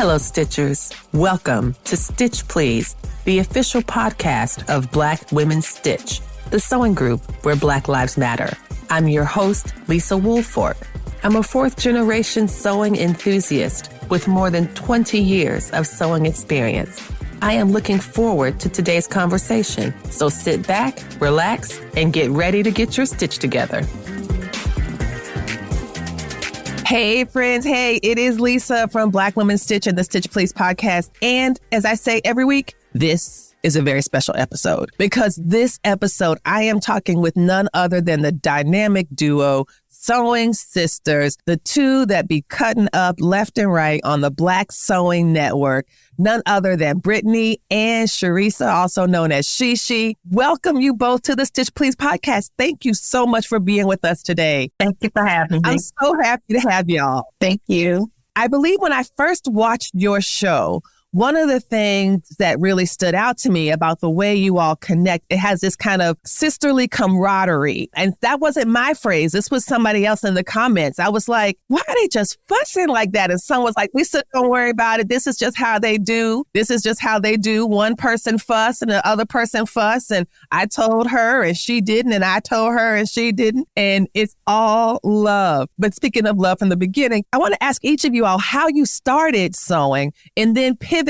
Hello, Stitchers. Welcome to Stitch Please, the official podcast of Black Women Stitch, the sewing group where Black Lives Matter. I'm your host, Lisa Woolford. I'm a fourth-generation sewing enthusiast with more than 20 years of sewing experience. I am looking forward to today's conversation, so sit back, relax, and get ready to get your stitch together. Hey, friends. Hey, it is Lisa from Black Women Stitch and the Stitch Please podcast. And as I say every week, this is a very special episode because this episode, I am talking with none other than the dynamic duo, Sewing Sisters, the two that be cutting up left and right on the Black Sewing Network, none other than Brittanie and SheReesa, also known as SheShe. Welcome you both to the Stitch Please podcast. Thank you so much for being with us today. Thank you for having me. I'm so happy to have y'all. Thank you. I believe when I first watched your show, one of the things that really stood out to me about the way you all connect, it has this kind of sisterly camaraderie. And that wasn't my phrase. This was somebody else in the comments. I was like, why are they just fussing like that? And someone's like, Lisa, don't worry about it. This is just how they do. This is just how they do. One person fuss and the other person fuss. And I told her and she didn't. And I told her and she didn't. And it's all love. But speaking of love from the beginning, I want to ask each of you all how you started sewing and then pivoting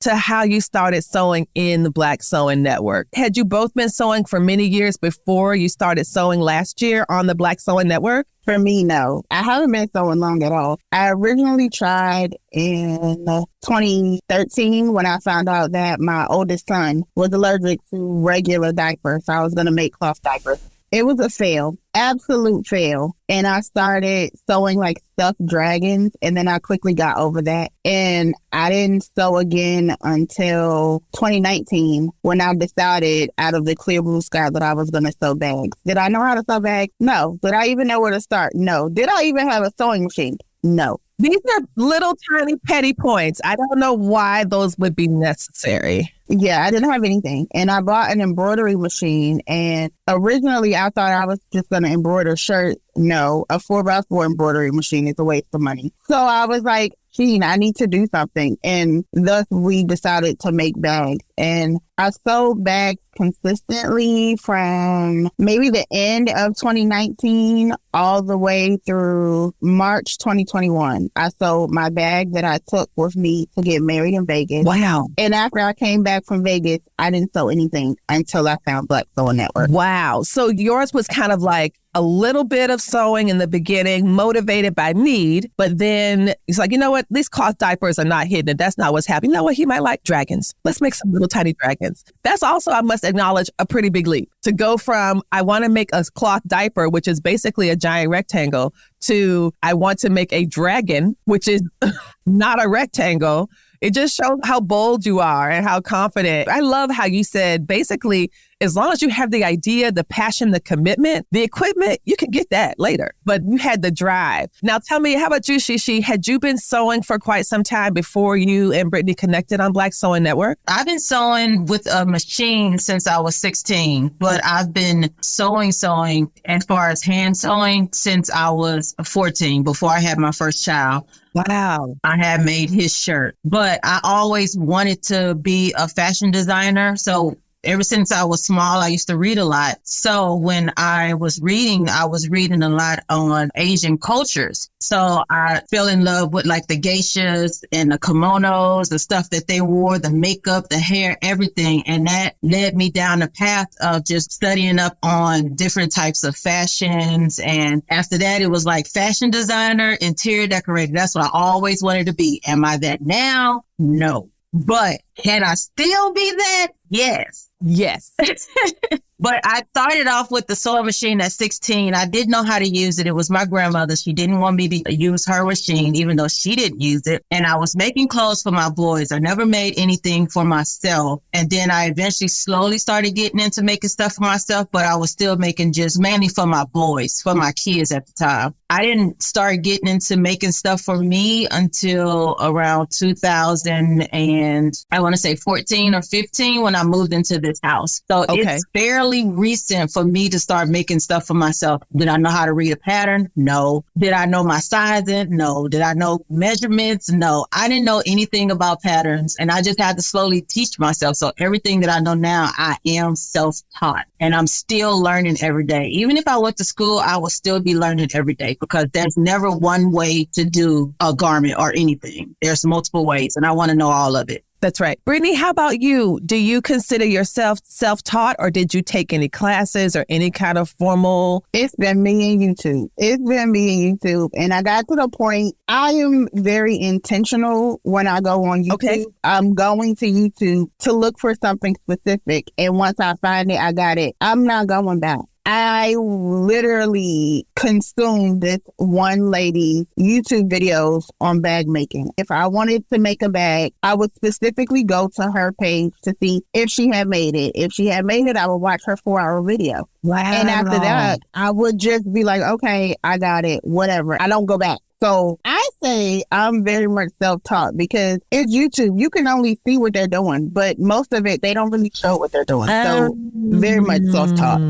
to how you started sewing in the Black Sewing Network. Had you both been sewing for many years before you started sewing last year on the Black Sewing Network? For me, no. I haven't been sewing long at all. I originally tried in 2013 when I found out that my oldest son was allergic to regular diapers. So I was going to make cloth diapers. It was a fail, absolute fail. And I started sewing like stuffed dragons. And then I quickly got over that. And I didn't sew again until 2019 when I decided out of the clear blue sky that I was going to sew bags. Did I know how to sew bags? No. Did I even know where to start? No. Did I even have a sewing machine? No. These are little tiny petty points. I don't know why those would be necessary. Yeah, I didn't have anything. And I bought an embroidery machine. And originally I thought I was just going to embroider shirts. No, a 4x4 embroidery machine is a waste of money. So I was like, I need to do something. And thus we decided to make bags. And I sewed bags consistently from maybe the end of 2019 all the way through March 2021. I sewed my bag that I took with me to get married in Vegas. Wow. And after I came back from Vegas, I didn't sew anything until I found Black Sewing Network. Wow. So yours was kind of like a little bit of sewing in the beginning, motivated by need, but then it's like, you know what? These cloth diapers are not hidden. That's not what's happening. You know what? He might like dragons. Let's make some little tiny dragons. That's also, I must acknowledge, a pretty big leap to go from I want to make a cloth diaper, which is basically a giant rectangle, to I want to make a dragon, which is not a rectangle. It just shows how bold you are and how confident. I love how you said, basically, as long as you have the idea, the passion, the commitment, the equipment, you can get that later. But you had the drive. Now tell me, how about you, SheShe? Had you been sewing for quite some time before you and Brittanie connected on Black Sewing Network? I've been sewing with a machine since I was 16, but I've been sewing as far as hand sewing since I was 14, before I had my first child. Wow. I had made his shirt, but I always wanted to be a fashion designer. So ever since I was small, I used to read a lot. So when I was reading a lot on Asian cultures. So I fell in love with like the geishas and the kimonos, the stuff that they wore, the makeup, the hair, everything. And that led me down the path of just studying up on different types of fashions. And after that, it was like fashion designer, interior decorator. That's what I always wanted to be. Am I that now? No. But can I still be that? Yes. Yes. But I started off with the sewing machine at 16. I didn't know how to use it. It was my grandmother. She didn't want me to use her machine, even though she didn't use it. And I was making clothes for my boys. I never made anything for myself. And then I eventually slowly started getting into making stuff for myself, but I was still making just mainly for my boys, for my kids at the time. I didn't start getting into making stuff for me until around 2000 and I want to say 14 or 15 when I moved into this house. So It's fairly recent for me to start making stuff for myself. Did I know how to read a pattern? No. Did I know my sizing? No. Did I know measurements? No. I didn't know anything about patterns, and I just had to slowly teach myself. So everything that I know now, I am self-taught, and I'm still learning every day. Even if I went to school, I would still be learning every day, because there's never one way to do a garment or anything. There's multiple ways, and I want to know all of it. That's right. Brittanie, how about you? Do you consider yourself self-taught, or did you take any classes or any kind of formal? It's been me and YouTube. And I got to the point, I am very intentional when I go on YouTube. Okay. I'm going to YouTube to look for something specific. And once I find it, I got it. I'm not going back. I literally consumed this one lady's YouTube videos on bag making. If I wanted to make a bag, I would specifically go to her page to see if she had made it. If she had made it, I would watch her 4-hour video. Wow. And after that, I would just be like, okay, I got it, whatever. I don't go back. So I say I'm very much self-taught, because it's YouTube. You can only see what they're doing, but most of it, they don't really show what they're doing. So very much self-taught.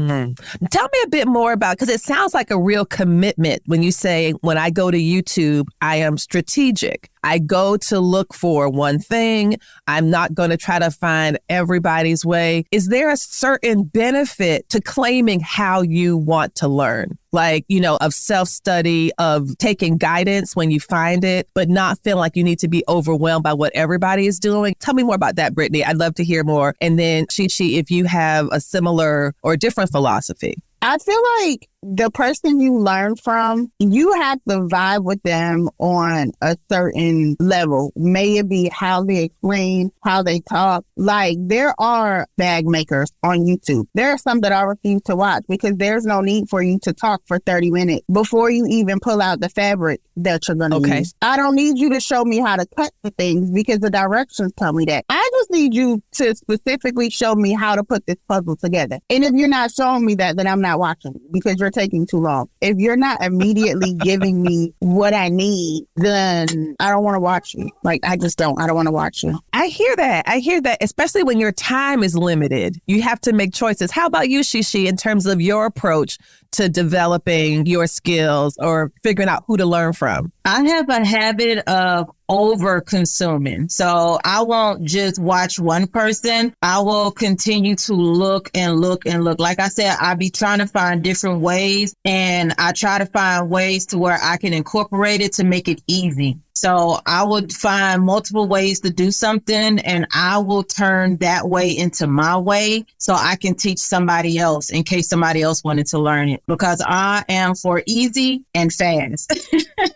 Tell me a bit more about, because it sounds like a real commitment when you say, when I go to YouTube, I am strategic. I go to look for one thing. I'm not going to try to find everybody's way. Is there a certain benefit to claiming how you want to learn? Like, you know, of self-study, of taking guidance when you find it, but not feeling like you need to be overwhelmed by what everybody is doing. Tell me more about that, Brittanie. I'd love to hear more. And then SheShe, if you have a similar or different philosophy. I feel like the person you learn from, you have to vibe with them on a certain level. May it be how they explain, how they talk. Like, there are bag makers on YouTube. There are some that I refuse to watch, because there's no need for you to talk for 30 minutes before you even pull out the fabric that you're going to use. I don't need you to show me how to cut the things, because the directions tell me that. I just need you to specifically show me how to put this puzzle together. And if you're not showing me that, then I'm not watching, because you're taking too long. If you're not immediately giving me what I need, then I don't want to watch you. Like, I don't want to watch you. I hear that, especially when your time is limited. You have to make choices. How about you, SheShe, in terms of your approach to developing your skills or figuring out who to learn from? I have a habit of over consuming. So I won't just watch one person. I will continue to look and look and look. Like I said, I be trying to find different ways, and I try to find ways to where I can incorporate it to make it easy. So I would find multiple ways to do something, and I will turn that way into my way so I can teach somebody else in case somebody else wanted to learn it, because I am for easy and fast.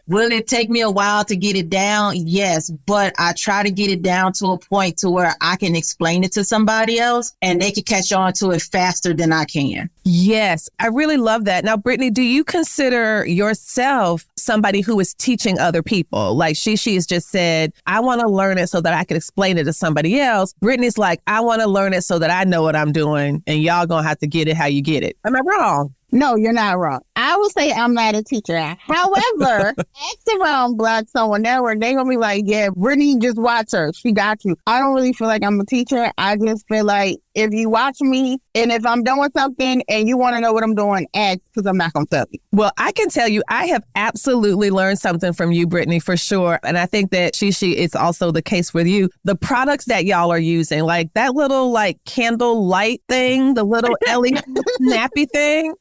Will it take me a while to get it down? Yes, but I try to get it down to a point to where I can explain it to somebody else and they can catch on to it faster than I can. Yes, I really love that. Now, Brittanie, do you consider yourself somebody who is teaching other people? Like SheShe has just said, I want to learn it so that I can explain it to somebody else. Brittany's like, I want to learn it so that I know what I'm doing, and y'all going to have to get it how you get it. Am I wrong? No, you're not wrong. I would say I'm not a teacher. However, ask around Black Soul Network, they're going to be like, yeah, Brittanie, just watch her. She got you. I don't really feel like I'm a teacher. I just feel like if you watch me, and if I'm doing something and you want to know what I'm doing, ask, because I'm not going to tell you. Well, I can tell you, I have absolutely learned something from you, Brittanie, for sure. And I think that SheShe, it's also the case with you. The products that y'all are using, like that little like candle light thing, the little LED snappy thing.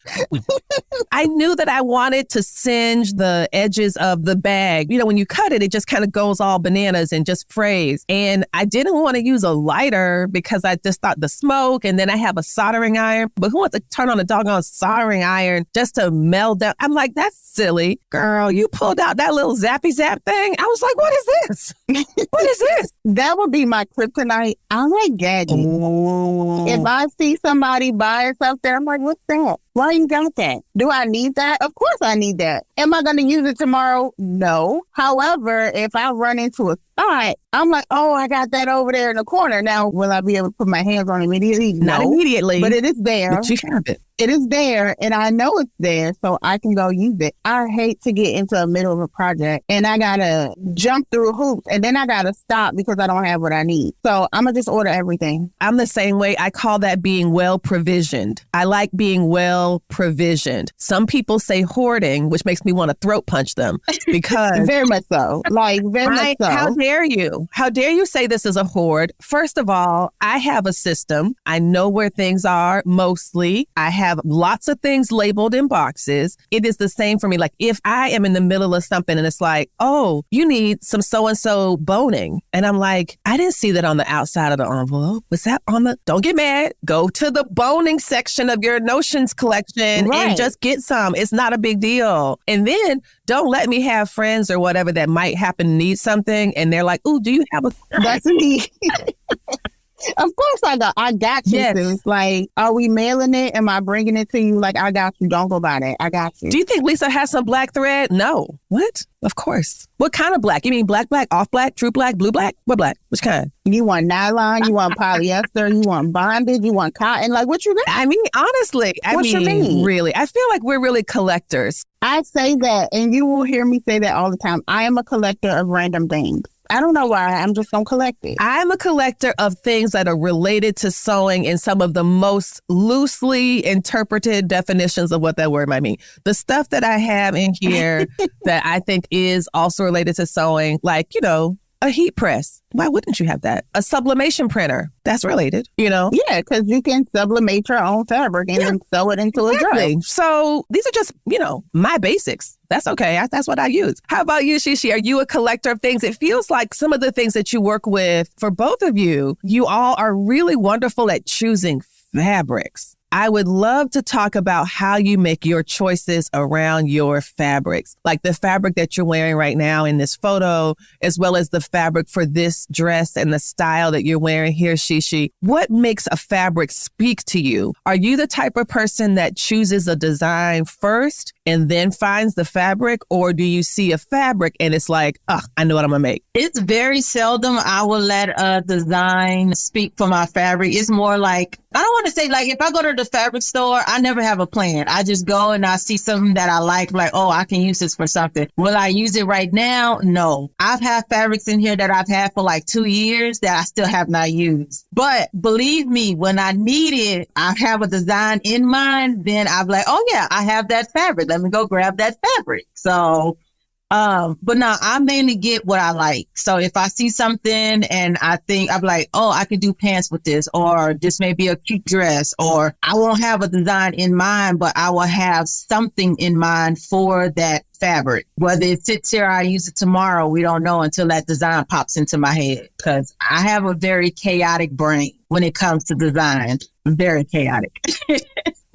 I knew that I wanted to singe the edges of the bag. You know, when you cut it, it just kind of goes all bananas and just frays. And I didn't want to use a lighter because I just thought the smoke, and then I have a soldering iron. But who wants to turn on a doggone soldering iron just to melt down? I'm like, that's silly. Girl, you pulled out that little zappy zap thing. I was like, what is this? What is this? That would be my kryptonite. I like gadgets. Oh. If I see somebody buy something, I'm like, what's that? Why you got that? Do I need that? Of course I need that. Am I going to use it tomorrow? No. However, if I run into a spot, I'm like, oh, I got that over there in the corner. Now, will I be able to put my hands on it immediately? Not no, immediately. But it is there. But you have it. it is there and I know it's there, so I can go use it. I hate to get into the middle of a project and I gotta jump through hoops and then I gotta stop because I don't have what I need. So I'm gonna just order everything. I'm the same way. I call that being well provisioned. I like being well provisioned. Some people say hoarding, which makes me want to throat punch them because very much so. Like very much so. How dare you? How dare you say this is a hoard? First of all, I have a system. I know where things are mostly. I have lots of things labeled in boxes. It is the same for me. Like if I am in the middle of something and it's like, oh, you need some so-and-so boning. And I'm like, I didn't see that on the outside of the envelope. Was that on the, don't get mad. Go to the boning section of your Notions collection and just get some. It's not a big deal. And then don't let me have friends or whatever that might happen to need something. And they're like, oh, do you have a... That's me. Of course I got you. Yes. Like, are we mailing it? Am I bringing it to you? Like, I got you. Don't go by that. I got you. Do you think Lisa has some black thread? No. What? Of course. What kind of black? You mean black, off black, true black, blue black? What black? Which kind? You want nylon? You want polyester? You want bondage? You want cotton? Like, what you got? I mean, honestly, what you mean? Really, I feel like we're really collectors. I say that, and you will hear me say that all the time. I am a collector of random things. I don't know why. I'm just going to collect it. I'm a collector of things that are related to sewing in some of the most loosely interpreted definitions of what that word might mean. The stuff that I have in here that I think is also related to sewing, like, you know, a heat press. Why wouldn't you have that? A sublimation printer. That's related, you know? Yeah, because you can sublimate your own fabric and then sew it into a dress. So these are just, you know, my basics. That's okay. That's what I use. How about you, SheShe? Are you a collector of things? It feels like some of the things that you work with, for both of you, you all are really wonderful at choosing fabrics. I would love to talk about how you make your choices around your fabrics, like the fabric that you're wearing right now in this photo, as well as the fabric for this dress and the style that you're wearing here, SheShe. What makes a fabric speak to you? Are you the type of person that chooses a design first and then finds the fabric, or do you see a fabric and it's like, oh, I know what I'm gonna make? It's very seldom I will let a design speak for my fabric. It's more like, I don't want to say like, if I go to the fabric store, I never have a plan. I just go and I see something that I like, oh, I can use this for something. Will I use it right now? No. I've had fabrics in here that I've had for like 2 years that I still have not used. But believe me, when I need it, I have a design in mind, then I'm like, oh yeah, I have that fabric. Let me go grab that fabric. So, but no, I mainly get what I like. So if I see something and I think, I'm like, oh, I could do pants with this, or this may be a cute dress, or I won't have a design in mind, but I will have something in mind for that fabric. Whether it sits here or I use it tomorrow, we don't know until that design pops into my head, because I have a very chaotic brain when it comes to design. Very chaotic.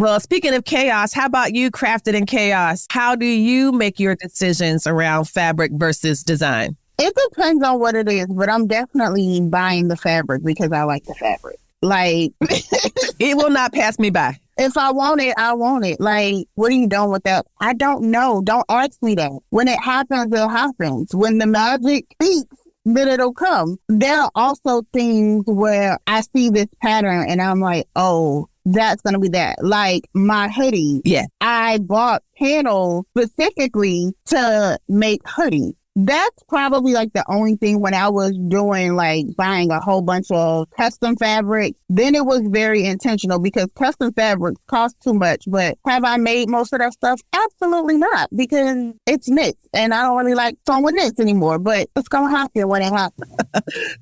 Well, speaking of chaos, how about you, Crafted in Chaos? How do you make your decisions around fabric versus design? It depends on what it is, but I'm definitely buying the fabric because I like the fabric. Like, it will not pass me by. If I want it, I want it. Like, what are you doing with that? I don't know. Don't ask me that. When it happens, it happens. When the magic speaks, then it'll come. There are also things where I see this pattern and I'm like, oh, that's going to be that. Like my hoodie. Yeah. I bought panels specifically to make hoodies. That's probably like the only thing when I was doing like buying a whole bunch of custom fabrics. Then it was very intentional because custom fabrics cost too much. But have I made most of that stuff? Absolutely not, because it's knits and I don't really like sewing knits anymore. But it's going to happen when it happens.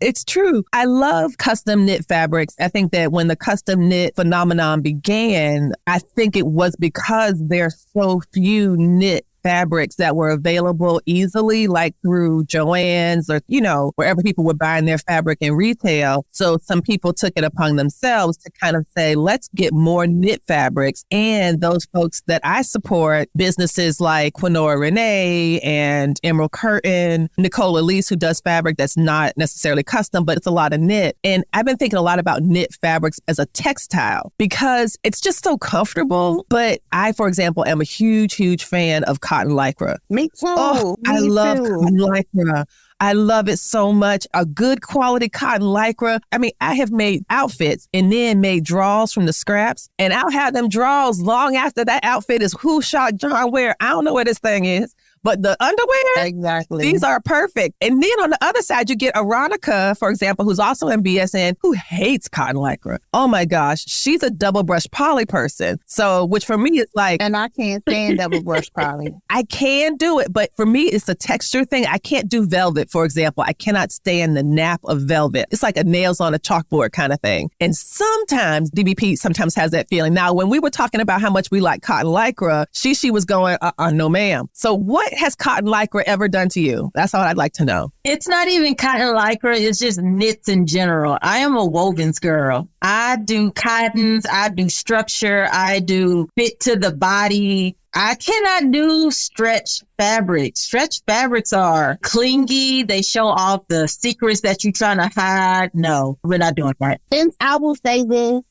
It's true. I love custom knit fabrics. I think that when the custom knit phenomenon began, I think it was because there's so few knit fabrics that were available easily, like through Joann's or, you know, wherever people were buying their fabric in retail. So some people took it upon themselves to kind of say, let's get more knit fabrics. And those folks that I support, businesses like Quinora Renee and Emerald Curtain, Nicole Elise, who does fabric that's not necessarily custom, but it's a lot of knit. And I've been thinking a lot about knit fabrics as a textile because it's just so comfortable. But I, for example, am a huge fan of cotton lycra. Me too. Oh, I love cotton lycra. I love it so much. A good quality cotton lycra. I mean, I have made outfits and then made draws from the scraps, and I'll have them draws long after that outfit is who shot John where. I don't know where this thing is. But the underwear, exactly, these are perfect. And then on the other side, you get Aronica, for example, who's also in BSN, who hates cotton lycra. Oh my gosh, she's a double brush poly person. So, which for me is like... And I can't stand double brush poly. I can do it, but for me, it's a texture thing. I can't do velvet, for example. I cannot stand the nap of velvet. It's like a nails on a chalkboard kind of thing. And sometimes, DBP sometimes has that feeling. Now, when we were talking about how much we like cotton lycra, SheShe was going, no ma'am. So what has cotton lycra ever done to you? That's all I'd like to know. It's not even cotton lycra. It's just knits in general. I am a wovens girl. I do cottons. I do structure. I do fit to the body. I cannot do stretch fabrics. Stretch fabrics are clingy. They show off the secrets that you're trying to hide. No, we're not doing right. And I will say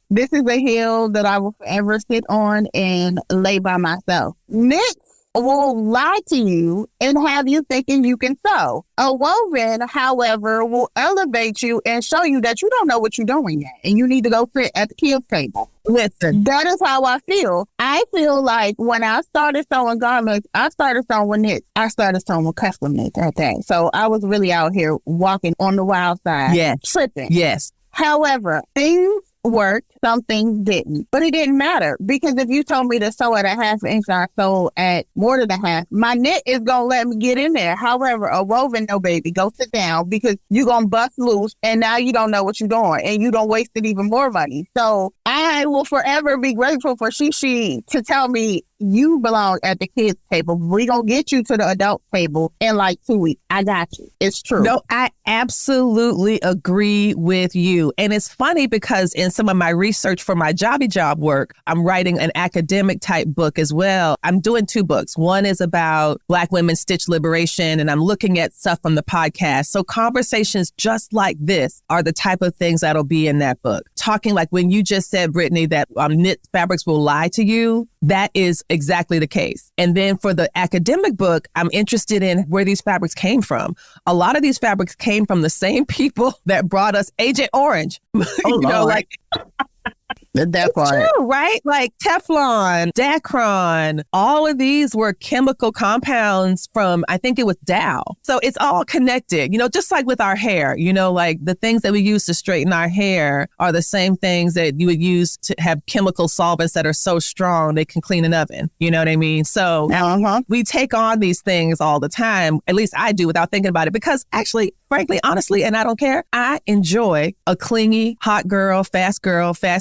this is a hill that I will forever sit on and lay by myself. Knits will lie to you and have you thinking you can sew. A woven, however, will elevate you and show you that you don't know what you're doing yet, and you need to go sit at the kids' table. Listen, that is how I feel. I feel like when I started sewing garments, I started sewing with knits. I started sewing with custom knits at that. So I was really out here walking on the wild side, tripping. Yes. However, things worked, some things didn't. But it didn't matter, because if you told me to sew at a half inch, I sew at more than a half. My knit is going to let me get in there. However, a woven, no baby, go sit down, because you're going to bust loose and now you don't know what you're doing and you don't waste even more money. So I will forever be grateful for SheShe to tell me, you belong at the kids' table. We're going to get you to the adult table in like 2 weeks. I got you. It's true. No, I absolutely agree with you. And it's funny because in some of my research for my jobby job work, I'm writing an academic type book as well. I'm doing 2 books. One is about Black women's stitch liberation, and I'm looking at stuff from the podcast. So conversations just like this are the type of things that'll be in that book. Talking like when you just said, Brittanie, that knit fabrics will lie to you, that is exactly the case. And then for the academic book, I'm interested in where these fabrics came from. A lot of these fabrics came from the same people that brought us Agent Orange. Oh, like that part. True, right? Like Teflon, Dacron, all of these were chemical compounds from, I think it was Dow. So it's all connected, just like with our hair, like the things that we use to straighten our hair are the same things that you would use to have chemical solvents that are so strong they can clean an oven. You know what I mean? So we take on these things all the time. At least I do, without thinking about it, because actually, frankly, honestly, and I don't care, I enjoy a clingy, hot girl, fast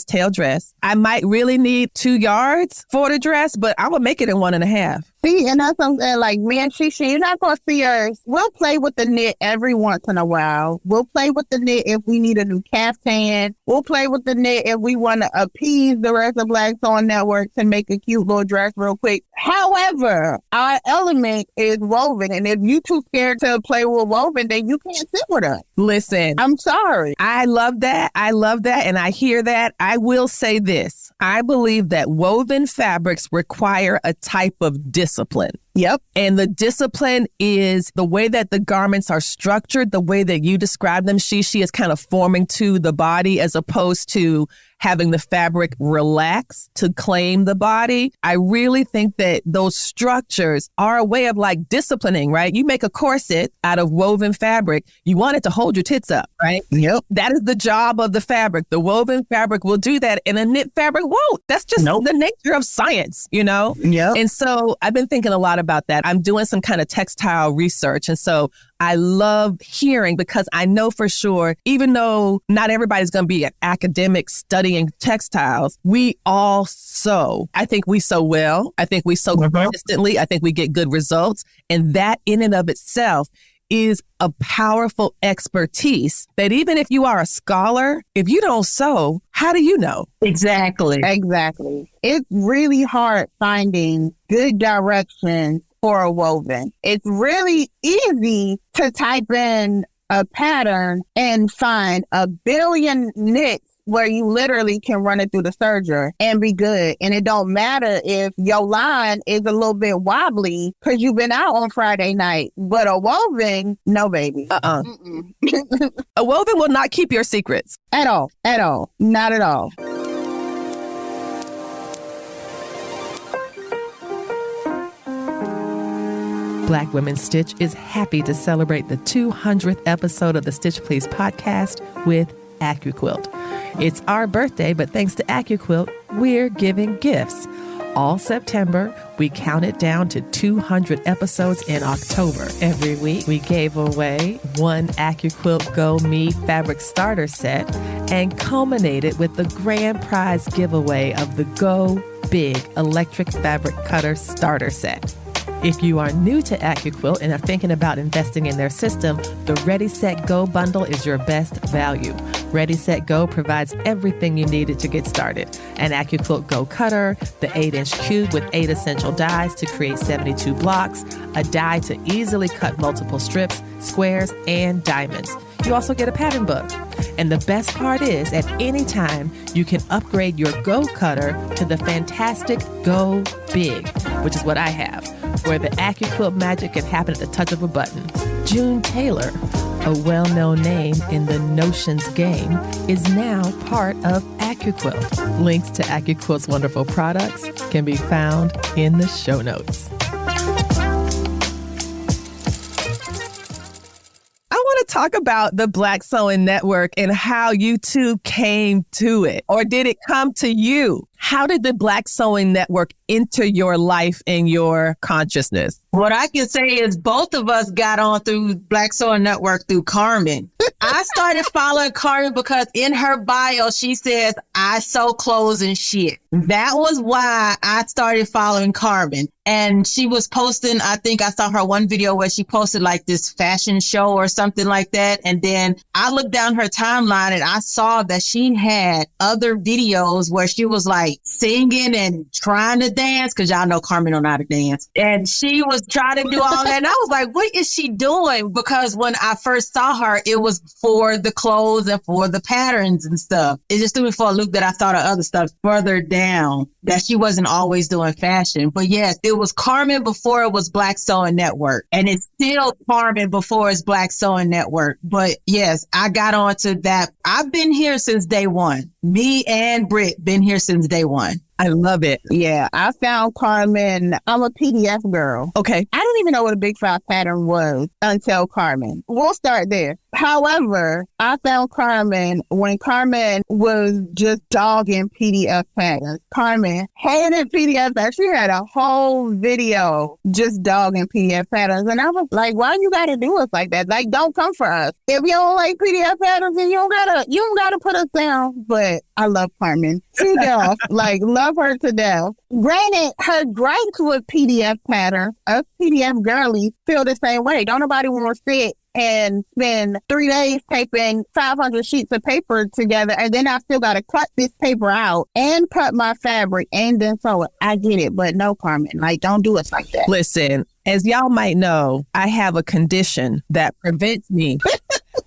tail dress. I might really need 2 yards for the dress, but I will make it in 1.5. See, and that's something like me and SheShe, you're not going to see us. We'll play with the knit every once in a while. We'll play with the knit if we need a new caftan. We'll play with the knit if we want to appease the rest of Black Sewing Network to make a cute little dress real quick. However, our element is woven, and if you too scared to play with woven, then you can't sit with us. Listen, I'm sorry. I love that. And I hear that. I will say this. I believe that woven fabrics require a type of discipline. Yep. And the discipline is the way that the garments are structured, the way that you describe them. SheShe is kind of forming to the body as opposed to having the fabric relax to claim the body. I really think that those structures are a way of like disciplining, right? You make a corset out of woven fabric. You want it to hold your tits up, right? Yep. That is the job of the fabric. The woven fabric will do that, and a knit fabric won't. That's just the nature of science, Yeah. And so I've been thinking a lot about that. I'm doing some kind of textile research. And so I love hearing, because I know for sure, even though not everybody's going to be an academic studying textiles, we all sew. I think we sew well. I think we sew consistently. I think we get good results. And that in and of itself is a powerful expertise that even if you are a scholar, if you don't sew, how do you know? Exactly. It's really hard finding good directions for a woven. It's really easy to type in a pattern and find a billion knits where you literally can run it through the serger and be good. And it don't matter if your line is a little bit wobbly because you've been out on Friday night. But a woven, no, baby. A woven will not keep your secrets. At all. Not at all. Black Women Stitch is happy to celebrate the 200th episode of the Stitch Please podcast with AccuQuilt. It's our birthday, but thanks to AccuQuilt, we're giving gifts. All September, we counted down to 200 episodes in October. Every week, we gave away one AccuQuilt Go Me fabric starter set and culminated with the grand prize giveaway of the Go Big electric fabric cutter starter set. If you are new to AccuQuilt and are thinking about investing in their system, the Ready, Set, Go bundle is your best value. Ready, Set, Go provides everything you needed to get started. An AccuQuilt Go cutter, the 8-inch cube with 8 essential dies to create 72 blocks, a die to easily cut multiple strips, squares, and diamonds. You also get a pattern book. And the best part is, at any time, you can upgrade your Go cutter to the fantastic Go Big, which is what I have, where the AccuQuilt magic can happen at the touch of a button. June Taylor, a well-known name in the notions game, is now part of AccuQuilt. Links to AccuQuilt's wonderful products can be found in the show notes. I want to talk about the Black Sewing Network and how you two came to it. Or did it come to you? How did the Black Sewing Network enter your life and your consciousness? What I can say is both of us got on through Black Sewing Network through Carmen. I started following Carmen because in her bio, she says, I sew clothes and shit. That was why I started following Carmen. And she was posting, I think I saw her one video where she posted like this fashion show or something like that. And then I looked down her timeline and I saw that she had other videos where she was like singing and trying to dance, because y'all know Carmen don't know how to dance. And she was trying to do all that. And I was like, what is she doing? Because when I first saw her, it was for the clothes and for the patterns and stuff. It just threw me for a loop that I thought of other stuff further down, that she wasn't always doing fashion. But yes, it was Carmen before it was Black Sewing Network. And it's still Carmen before it's Black Sewing Network. But yes, I got onto that. I've been here since day one. Me and Britt been here since day one. I love it. Yeah, I found Carmen. I'm a PDF girl. Okay. I don't even know what a Big Five pattern was until Carmen. We'll start there. However, I found Carmen when Carmen was just dogging PDF patterns. Carmen hated PDF patterns. She had a whole video just dogging PDF patterns. And I was like, why you gotta do us like that? Like, don't come for us. If you don't like PDF patterns, then you don't gotta put us down. But I love Carmen to death. Like, love her to death. Granted, her gripes with PDF patterns, us PDF girlies feel the same way. Don't nobody want to sit and spend 3 days taping 500 sheets of paper together, and then I still got to cut this paper out and cut my fabric and then sew it. I get it, but no, Carmen, like, don't do us like that. Listen, as y'all might know, I have a condition that prevents me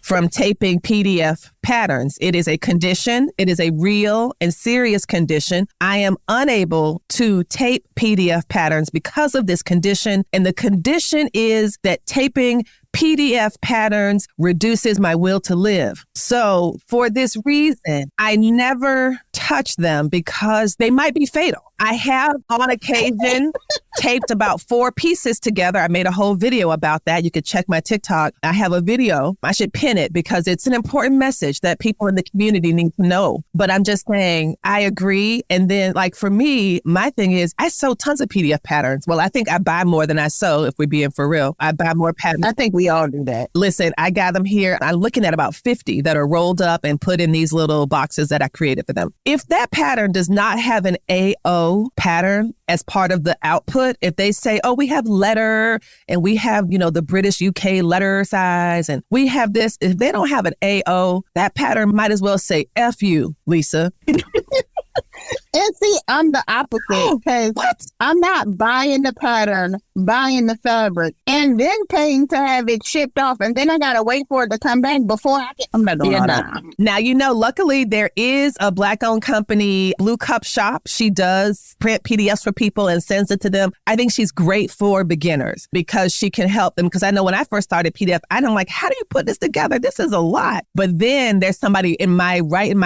from taping PDF patterns. It is a condition. It is a real and serious condition. I am unable to tape PDF patterns because of this condition. And the condition is that taping PDF patterns reduces my will to live. So for this reason, I never touch them because they might be fatal. I have on occasion taped about 4 pieces together. I made a whole video about that. You could check my TikTok. I have a video. I should pin it because it's an important message that people in the community need to know. But I'm just saying, I agree. And then, like, for me, my thing is I sew tons of PDF patterns. Well, I think I buy more than I sew, if we're being for real. I buy more patterns. I think we all do that. Listen, I got them here. I'm looking at about 50 that are rolled up and put in these little boxes that I created for them. If that pattern does not have an AO pattern as part of the output, if they say, oh, we have letter and we have, the British UK letter size and we have this, if they don't have an AO, that pattern might as well say F you, Lisa. And And see, I'm the opposite because I'm not buying the pattern, buying the fabric, and then paying to have it shipped off, and then I gotta wait for it to come back before I can. I'm not doing all that. Now, luckily there is a Black-owned company, Blue Cup Shop. She does print PDFs for people and sends it to them. I think she's great for beginners because she can help them. Because I know when I first started PDF, I'm like, how do you put this together? This is a lot. But then there's somebody in my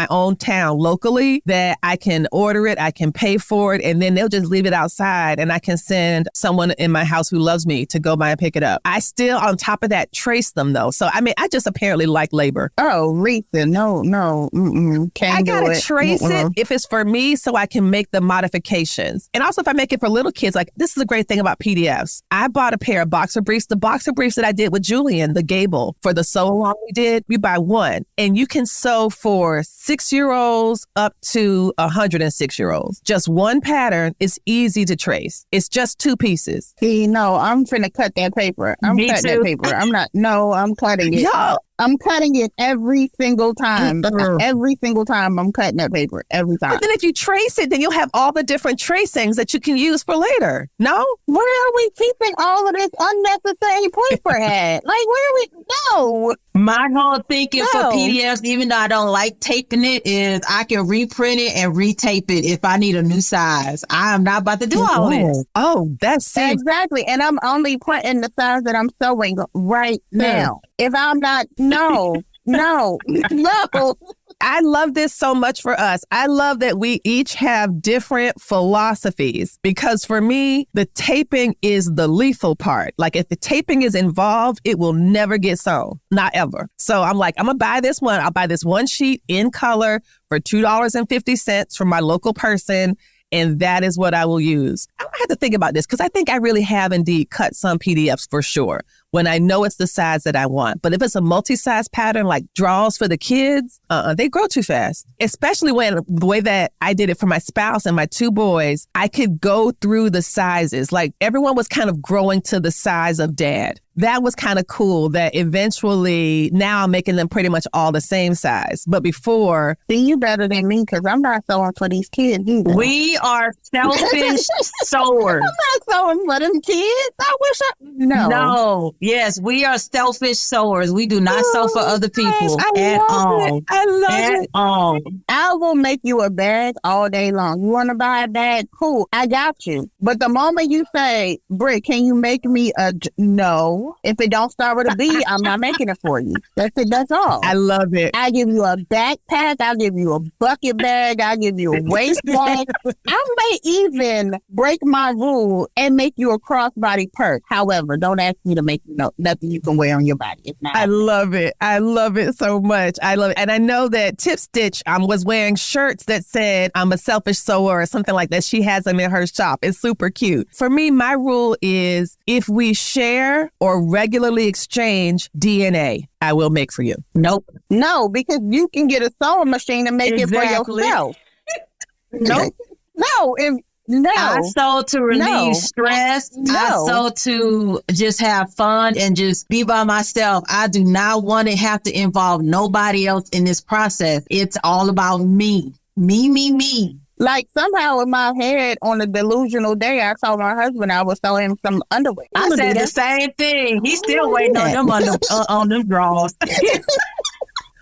own town locally that I can order it, I can pay for it, and then they'll just leave it outside and I can send someone in my house who loves me to go by and pick it up. I still, on top of that, trace them though. So, I mean, I just apparently like labor. Oh, Rita, no, can't I gotta do it. trace it if it's for me so I can make the modifications. And also if I make it for little kids, like this is a great thing about PDFs. I bought a pair of boxer briefs. The boxer briefs that I did with Julian, the Gable, for the sew along we did, you buy one and you can sew for 6-year-olds up to 106-year-olds. Just one pattern is easy to trace. It's just 2 pieces. See, no, I'm finna cut that paper. I'm cutting it. Yo, I'm cutting it every single time. Every single time I'm cutting that paper. Every time. But then if you trace it, then you'll have all the different tracings that you can use for later. No? Where are we keeping all of this unnecessary paper at? Like, where are we? No. My whole thinking for PDFs, even though I don't like taping it, is I can reprint it and retape it if I need a new size. I am not about to do all this. Oh, that's it. Exactly. And I'm only putting the size that I'm sewing right now. If I'm not, no. I love this so much for us. I love that we each have different philosophies because for me, the taping is the lethal part. Like if the taping is involved, it will never get sewn. Not ever. So I'm like, I'm going to buy this one. I'll buy this one sheet in color for $2.50 from my local person. And that is what I will use. I don't have to think about this because I think I really have indeed cut some PDFs for sure when I know it's the size that I want. But if it's a multi-size pattern like draws for the kids, they grow too fast. Especially when the way that I did it for my spouse and my 2 boys, I could go through the sizes. Like everyone was kind of growing to the size of dad. That was kind of cool that eventually now I'm making them pretty much all the same size. But before... See, you better than me because I'm not sewing for these kids either. We are selfish sewers. I'm not sewing for them kids. I wish No. Yes, we are selfish sewers. We do not sew for other people at all. I love it. All. I will make you a bag all day long. You want to buy a bag? Cool. I got you. But the moment you say, Britt, can you make me no. If it don't start with a B, I'm not making it for you. That's it. That's all. I love it. I give you a backpack. I'll give you a bucket bag. I'll give you a waist bag. I may even break my rule and make you a crossbody purse. However, don't ask me to make nothing you can wear on your body. It's not. I love it. I love it so much. I love it. And I know that Tip Stitch was wearing shirts that said, I'm a selfish sewer or something like that. She has them in her shop. It's super cute. For me, my rule is if we share or regularly exchange DNA, I will make for you. Nope. No, because you can get a sewing machine and make it for yourself. Nope. No. I sew to relieve stress. No. I sew to just have fun and just be by myself. I do not want to have to involve nobody else in this process. It's all about me. Me. Like somehow in my head on a delusional day, I told my husband I was sewing him some underwear. I said the same thing. He's still waiting on them drawers.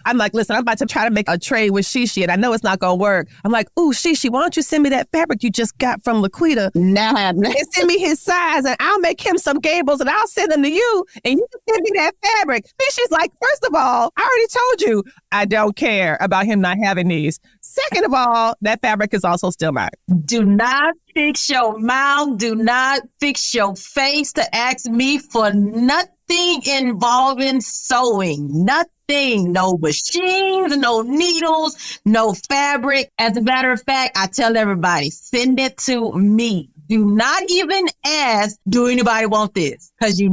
I'm like, listen, I'm about to try to make a trade with SheShe, and I know it's not going to work. I'm like, ooh, SheShe, why don't you send me that fabric you just got from Laquita? Now and send me his size, and I'll make him some gables, and I'll send them to you, and you can send me that fabric. SheShe's like, first of all, I already told you I don't care about him not having these. Second of all, that fabric is also still mine. Do not fix your mouth. Do not fix your face to ask me for nothing involving sewing. Nothing. No machines, no needles, no fabric. As a matter of fact, I tell everybody, send it to me. Do not even ask, do anybody want this? Because you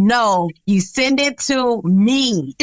send it to me.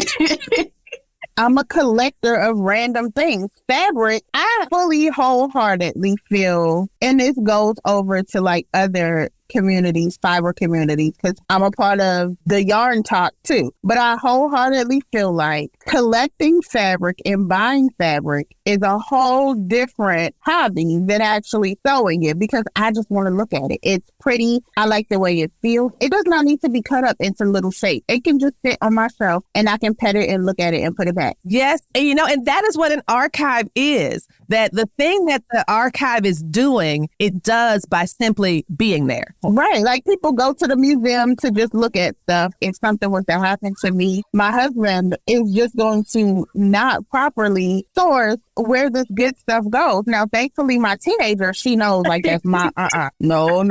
I'm a collector of random things. Fabric, I fully wholeheartedly feel, and this goes over to like other communities, fiber communities, because I'm a part of the yarn talk too. But I wholeheartedly feel like collecting fabric and buying fabric is a whole different hobby than actually sewing it, because I just want to look at it. It's pretty. I like the way it feels. It does not need to be cut up into little shapes. It can just sit on my shelf and I can pet it and look at it and put it back. Yes. And and that is what an archive is. That the thing that the archive is doing, it does by simply being there. Right. Like people go to the museum to just look at stuff. If something was to happen to me, my husband is just going to not properly source where this good stuff goes. Now, thankfully, my teenager, she knows like that's my No.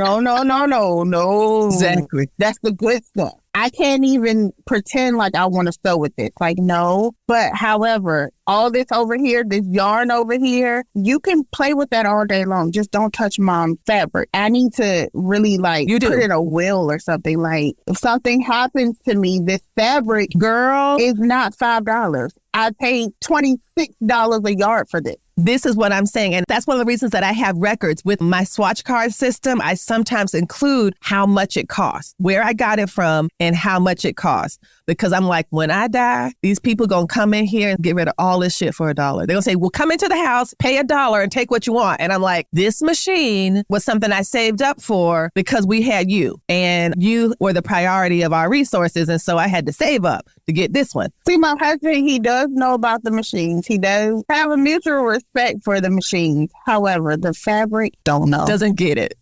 Exactly. That's the good stuff. I can't even pretend like I want to sew with this. Like, no. But however, all this over here, this yarn over here, you can play with that all day long. Just don't touch mom's fabric. I need to really like put in a will or something. Like if something happens to me, this fabric, girl, is not $5. I paid $26 a yard for this. This is what I'm saying. And that's one of the reasons that I have records with my swatch card system. I sometimes include how much it costs, where I got it from, and how much it costs. Because I'm like, when I die, these people going to come in here and get rid of all this shit for $1. They're going to say, well, come into the house, pay $1 and take what you want. And I'm like, this machine was something I saved up for because we had you. And you were the priority of our resources. And so I had to save up to get this one. See, my husband, he does know about the machines. He does have a mutual respect for the machines. However, the fabric, don't know. Doesn't get it.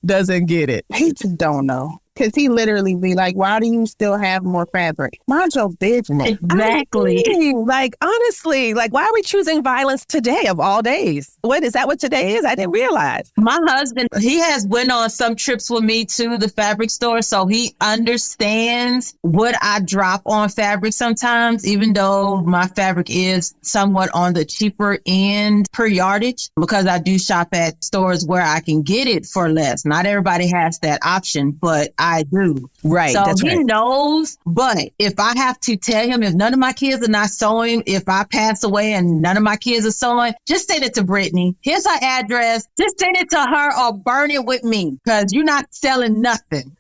He just don't know. Because he literally be like, why do you still have more fabric? Mind your business. Exactly. Like, honestly, like, why are we choosing violence today of all days? What is that what today is? I didn't realize. My husband, he has went on some trips with me to the fabric store. So he understands what I drop on fabric sometimes, even though my fabric is somewhat on the cheaper end per yardage, because I do shop at stores where I can get it for less. Not everybody has that option, but I do. Right. So that's he right. knows, but if I have to tell him, if none of my kids are not sewing, if I pass away and none of my kids are sewing, just send it to Brittanie. Here's her address. Just send it to her or burn it with me, because you're not selling nothing.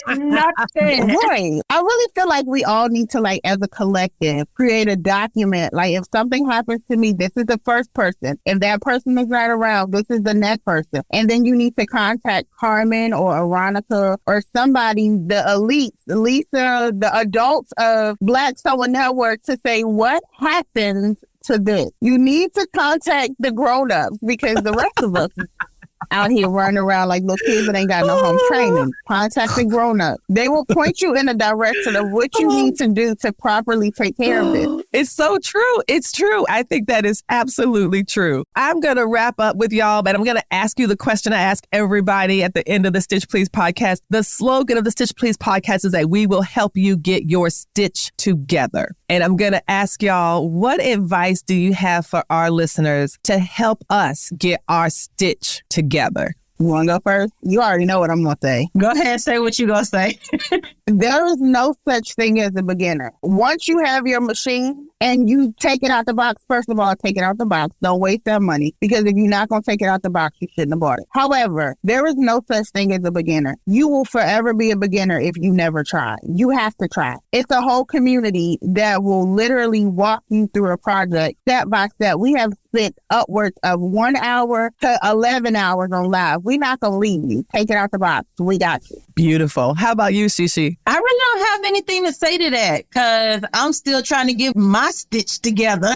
Nothing. Right. I really feel like we all need to, like, as a collective, create a document. Like, if something happens to me, this is the first person. If that person is not around, this is the next person. And then you need to contact Carmen or Aronica or somebody, the elites, Lisa, the adults of Black Sewing Network, to say what happens to this. You need to contact the grown-ups, because the rest of us out here running around like little kids that ain't got no home training. Contact the grown-up. They will point you in the direction of what you need to do to properly take care of it. It's so true. It's true. I think that is absolutely true. I'm going to wrap up with y'all, but I'm going to ask you the question I ask everybody at the end of the Stitch Please podcast. The slogan of the Stitch Please podcast is that we will help you get your stitch together. And I'm going to ask y'all, what advice do you have for our listeners to help us get our stitch together? You want to go first? You already know what I'm going to say. Go ahead, say what you're going to say. There is no such thing as a beginner. Once you have your machine and you take it out the box, first of all, take it out the box. Don't waste that money, because if you're not going to take it out the box, you shouldn't have bought it. However, there is no such thing as a beginner. You will forever be a beginner if you never try. You have to try. It's a whole community that will literally walk you through a project step by step. We have spent upwards of 1 hour to 11 hours on live. We're not going to leave you. Take it out the box. We got you. Beautiful. How about you, SheShe? I really don't have anything to say to that, because I'm still trying to get my stitch together.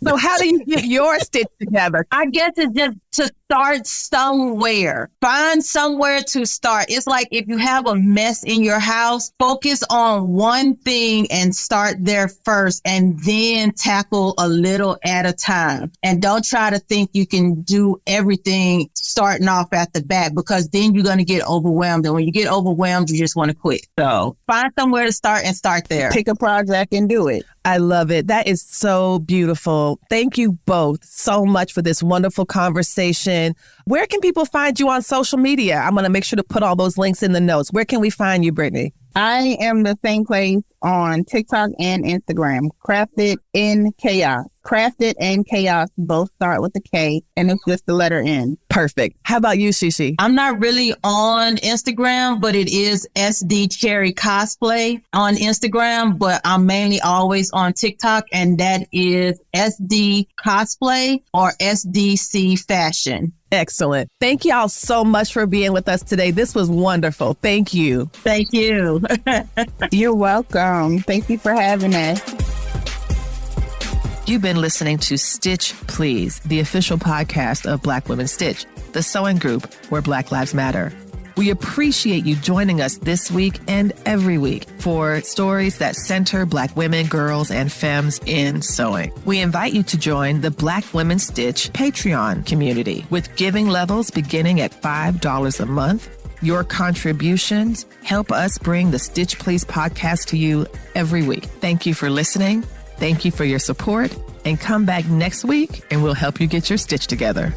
So how do you get your stitch together? I guess it's just to start somewhere. Find somewhere to start. It's like if you have a mess in your house, focus on one thing and start there first, and then tackle a little at a time. And don't try to think you can do everything starting off at the bat, because then you're going to get overwhelmed. And when you get overwhelmed, you just want to quit. So find somewhere to start and start there. Pick a project and do it. I love it. That is so beautiful. Thank you both so much for this wonderful conversation. Where can people find you on social media? I'm going to make sure to put all those links in the notes. Where can we find you, Brittanie? I am the same place on TikTok and Instagram, Crafted in Chaos. Crafted and Chaos both start with a K, and it's just the letter N. Perfect. How about you, SheShe? I'm not really on Instagram, but it is SD Cherry Cosplay on Instagram, but I'm mainly always on TikTok, and that is SD Cosplay or SDC Fashion. Excellent. Thank y'all so much for being with us today. This was wonderful. Thank you. Thank you. You're welcome. Thank you for having us. You've been listening to Stitch Please, the official podcast of Black Women Stitch, the sewing group where Black Lives Matter. We appreciate you joining us this week and every week for stories that center Black women, girls, and femmes in sewing. We invite you to join the Black Women Stitch Patreon community with giving levels beginning at $5 a month. Your contributions help us bring the Stitch Please podcast to you every week. Thank you for listening. Thank you for your support, and come back next week and we'll help you get your stitch together.